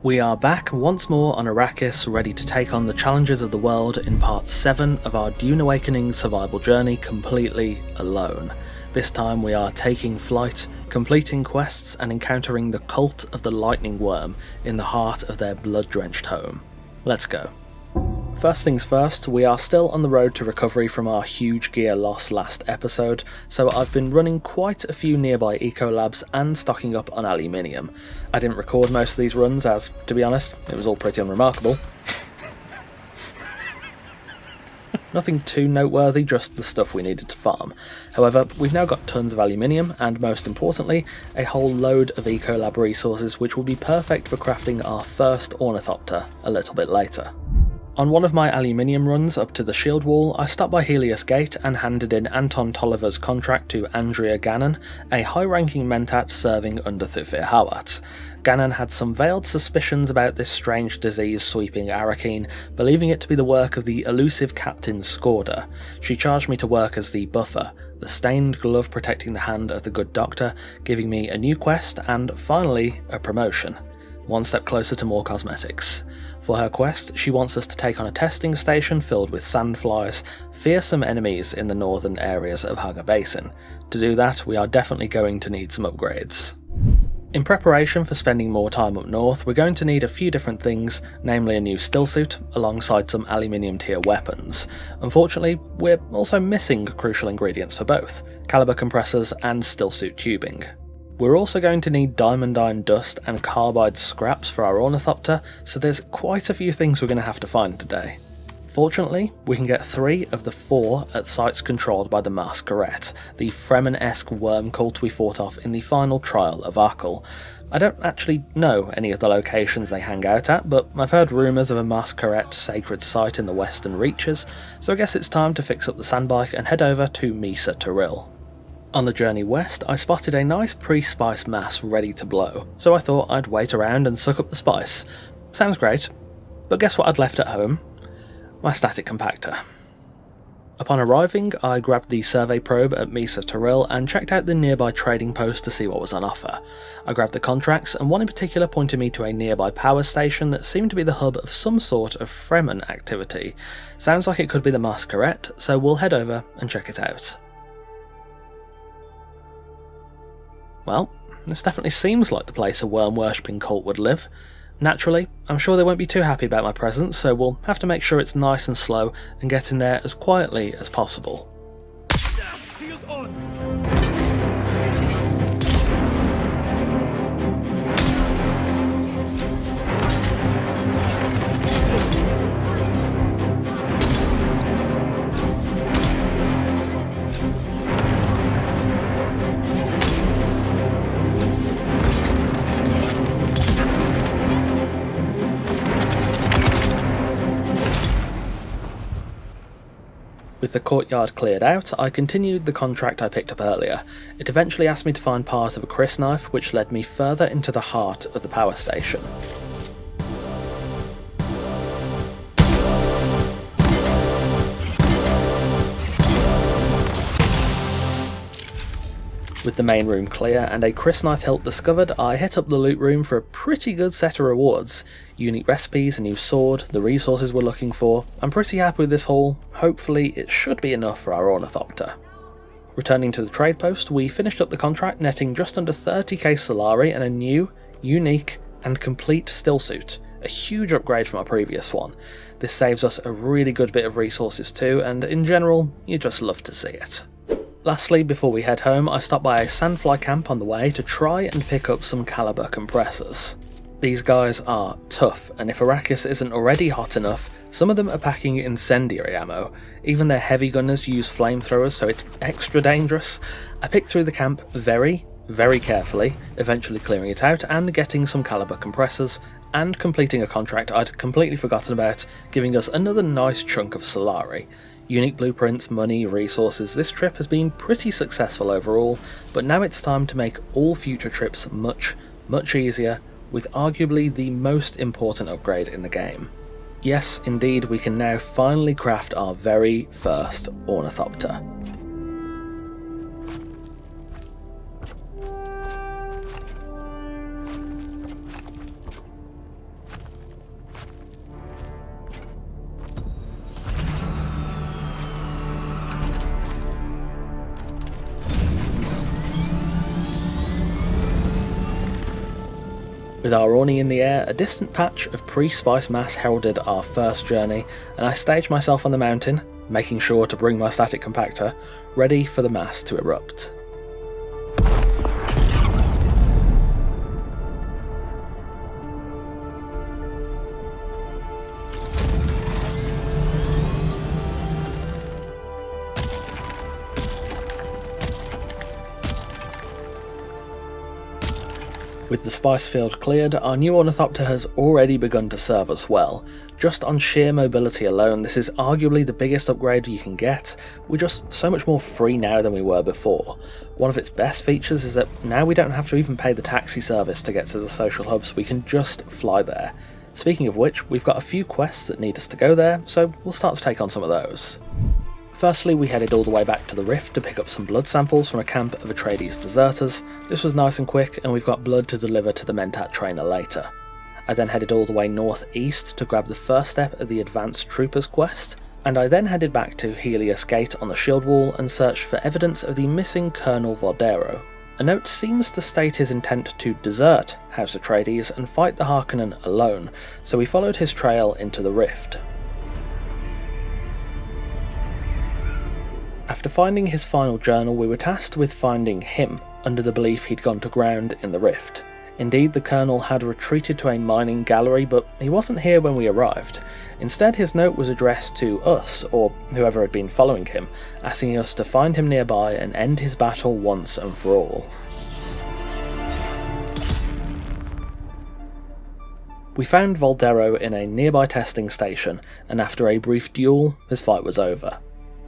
We are back once more on Arrakis, ready to take on the challenges of the world in part 7 of our Dune Awakening survival journey completely alone. This time we are taking flight, completing quests and encountering the cult of the lightning worm in the heart of their blood-drenched home. Let's go. First things first, we are still on the road to recovery from our huge gear loss last episode, so I've been running quite a few nearby eco-labs and stocking up on aluminium. I didn't record most of these runs as, to be honest, it was all pretty unremarkable. Nothing too noteworthy, just the stuff we needed to farm. However, we've now got tons of aluminium and, most importantly, a whole load of eco-lab resources which will be perfect for crafting our first ornithopter a little bit later. On one of my aluminium runs up to the shield wall, I stopped by Helios Gate and handed in Anton Tolliver's contract to Andrea Gannon, a high-ranking mentat serving under Thufir Hawat. Gannon had some veiled suspicions about this strange disease sweeping Arrakeen, believing it to be the work of the elusive Captain Skorda. She charged me to work as the buffer, the stained glove protecting the hand of the good doctor, giving me a new quest and, finally, a promotion. One step closer to more cosmetics. For her quest, she wants us to take on a testing station filled with sandflies, fearsome enemies in the northern areas of Haga Basin. To do that, we are definitely going to need some upgrades. In preparation for spending more time up north, we're going to need a few different things, namely a new stillsuit, alongside some aluminium tier weapons. Unfortunately, we're also missing crucial ingredients for both, caliber compressors and stillsuit tubing. We're also going to need diamond iron dust and carbide scraps for our ornithopter, so there's quite a few things we're going to have to find today. Fortunately, we can get 3 of the 4 at sites controlled by the Maas Kharet, the Fremen-esque worm cult we fought off in the final trial of Arkle. I don't actually know any of the locations they hang out at, but I've heard rumours of a Maas Kharet sacred site in the western reaches, so I guess it's time to fix up the sandbike and head over to Misa Tiril. On the journey west, I spotted a nice pre-spice mass ready to blow, so I thought I'd wait around and suck up the spice. Sounds great, but guess what I'd left at home? My static compactor. Upon arriving, I grabbed the survey probe at Misa Tiril and checked out the nearby trading post to see what was on offer. I grabbed the contracts, and one in particular pointed me to a nearby power station that seemed to be the hub of some sort of Fremen activity. Sounds like it could be the Maas Kharet, so we'll head over and check it out. Well, this definitely seems like the place a worm-worshipping cult would live. Naturally, I'm sure they won't be too happy about my presence, so we'll have to make sure it's nice and slow and get in there as quietly as possible. Shield on! With the courtyard cleared out, I continued the contract I picked up earlier. It eventually asked me to find part of a crysknife, which led me further into the heart of the power station. With the main room clear and a crysknife hilt discovered, I hit up the loot room for a pretty good set of rewards. Unique recipes, a new sword, the resources we're looking for. I'm pretty happy with this haul. Hopefully it should be enough for our ornithopter. Returning to the trade post, we finished up the contract netting just under 30k Solari and a new, unique and complete stillsuit. A huge upgrade from our previous one. This saves us a really good bit of resources too, and in general, you just love to see it. Lastly, before we head home, I stopped by a sandfly camp on the way to try and pick up some caliber compressors. These guys are tough, and if Arrakis isn't already hot enough, some of them are packing incendiary ammo. Even their heavy gunners use flamethrowers, so it's extra dangerous. I picked through the camp very carefully, eventually clearing it out and getting some caliber compressors, and completing a contract I'd completely forgotten about, giving us another nice chunk of Solari. Unique blueprints, money, resources, this trip has been pretty successful overall, but now it's time to make all future trips much easier, with arguably the most important upgrade in the game. Yes, indeed, we can now finally craft our very first ornithopter. With our Orni in the air, a distant patch of pre-Spice Mass heralded our first journey, and I staged myself on the mountain, making sure to bring my static compactor, ready for the Mass to erupt. With the spice field cleared, our new ornithopter has already begun to serve us well. Just on sheer mobility alone, this is arguably the biggest upgrade you can get. We're just so much more free now than we were before. One of its best features is that now we don't have to even pay the taxi service to get to the social hubs, we can just fly there. Speaking of which, we've got a few quests that need us to go there, so we'll start to take on some of those. Firstly, we headed all the way back to the Rift to pick up some blood samples from a camp of Atredies deserters. This was nice and quick, and we've got blood to deliver to the Mentat trainer later. I then headed all the way northeast to grab the first step of the Advanced Troopers quest, and I then headed back to Helios Gate on the shield wall and searched for evidence of the missing Colonel Vordero. A note seems to state his intent to desert House Atreides and fight the Harkonnen alone, so we followed his trail into the Rift. After finding his final journal, we were tasked with finding him, under the belief he'd gone to ground in the Rift. Indeed, the Colonel had retreated to a mining gallery, but he wasn't here when we arrived. Instead, his note was addressed to us, or whoever had been following him, asking us to find him nearby and end his battle once and for all. We found Voldero in a nearby testing station, and after a brief duel, his fight was over.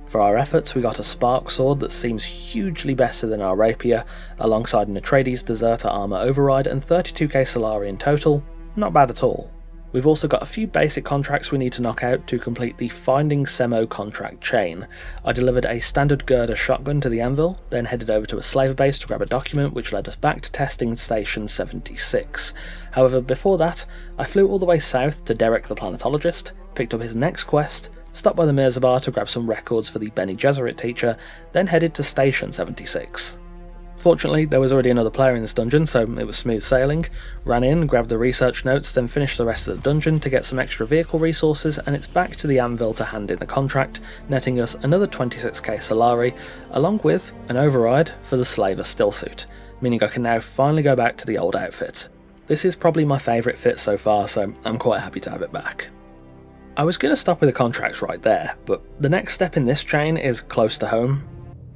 For our efforts, we got a spark sword that seems hugely better than our rapier, alongside an Atreides deserter armour override and 32k Solari in total. Not bad at all. We've also got a few basic contracts we need to knock out to complete the Finding Semo contract chain. I delivered a standard girder shotgun to the anvil, then headed over to a slaver base to grab a document which led us back to testing station 76. However, before that, I flew all the way south to Derek the Planetologist, picked up his next quest, stopped by the Mirzabar to grab some records for the Bene Gesserit teacher, then headed to Station 76. Fortunately, there was already another player in this dungeon, so it was smooth sailing. Ran in, grabbed the research notes, then finished the rest of the dungeon to get some extra vehicle resources, and it's back to the anvil to hand in the contract, netting us another 26k Solari, along with an override for the Slaver stillsuit, meaning I can now finally go back to the old outfit. This is probably my favourite fit so far, so I'm quite happy to have it back. I was going to stop with the contracts right there, but the next step in this chain is close to home.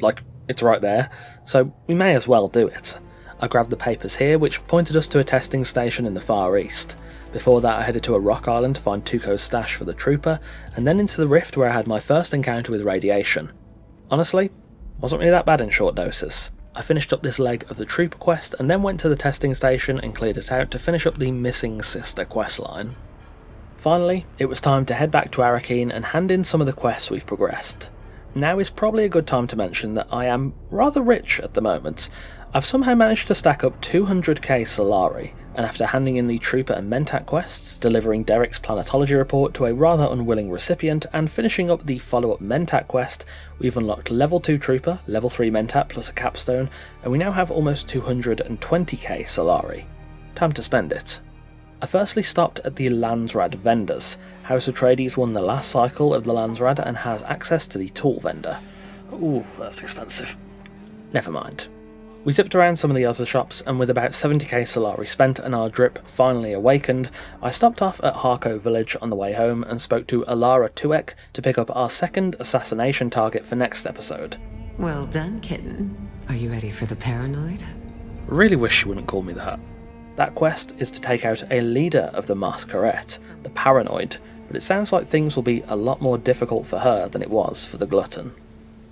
Like, it's right there, so we may as well do it. I grabbed the papers here, which pointed us to a testing station in the far east. Before that, I headed to a rock island to find Tuco's stash for the trooper, and then into the Rift where I had my first encounter with radiation. Honestly, wasn't really that bad in short doses. I finished up this leg of the trooper quest, and then went to the testing station and cleared it out to finish up the Missing Sister questline. Finally, it was time to head back to Arrakis and hand in some of the quests we've progressed. Now is probably a good time to mention that I am rather rich at the moment. I've somehow managed to stack up 200k Solari, and after handing in the Trooper and Mentat quests, delivering Derek's planetology report to a rather unwilling recipient, and finishing up the follow-up Mentat quest, we've unlocked level 2 Trooper, level 3 Mentat plus a capstone, and we now have almost 220k Solari. Time to spend it. I firstly stopped at the Landsrad vendors. House Atreides won the last cycle of the Landsrad and has access to the tool vendor. Ooh, that's expensive. Never mind. We zipped around some of the other shops, and with about 70k Solari spent and our drip finally awakened, I stopped off at Harko village on the way home and spoke to Alara Tuek to pick up our second assassination target for next episode. Well done, kitten. Are you ready for the paranoid? Really wish you wouldn't call me that. That quest is to take out a leader of the Maas Kharet, the Paranoid, but it sounds like things will be a lot more difficult for her than it was for the Glutton.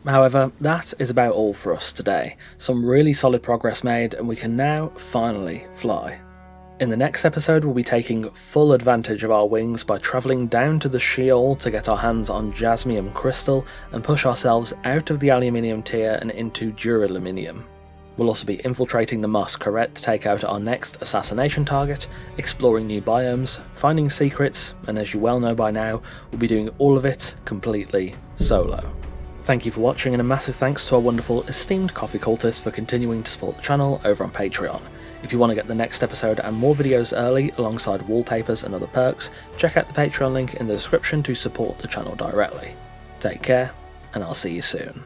However, that is about all for us today. Some really solid progress made, and we can now finally fly. In the next episode, we'll be taking full advantage of our wings by travelling down to the Sheol to get our hands on Jasmium Crystal and push ourselves out of the aluminium tier and into Duraluminium. We'll also be infiltrating the Maas Kharet to take out our next assassination target, exploring new biomes, finding secrets, and as you well know by now, we'll be doing all of it completely solo. Thank you for watching, and a massive thanks to our wonderful esteemed coffee cultists for continuing to support the channel over on Patreon. If you want to get the next episode and more videos early alongside wallpapers and other perks, check out the Patreon link in the description to support the channel directly. Take care, and I'll see you soon.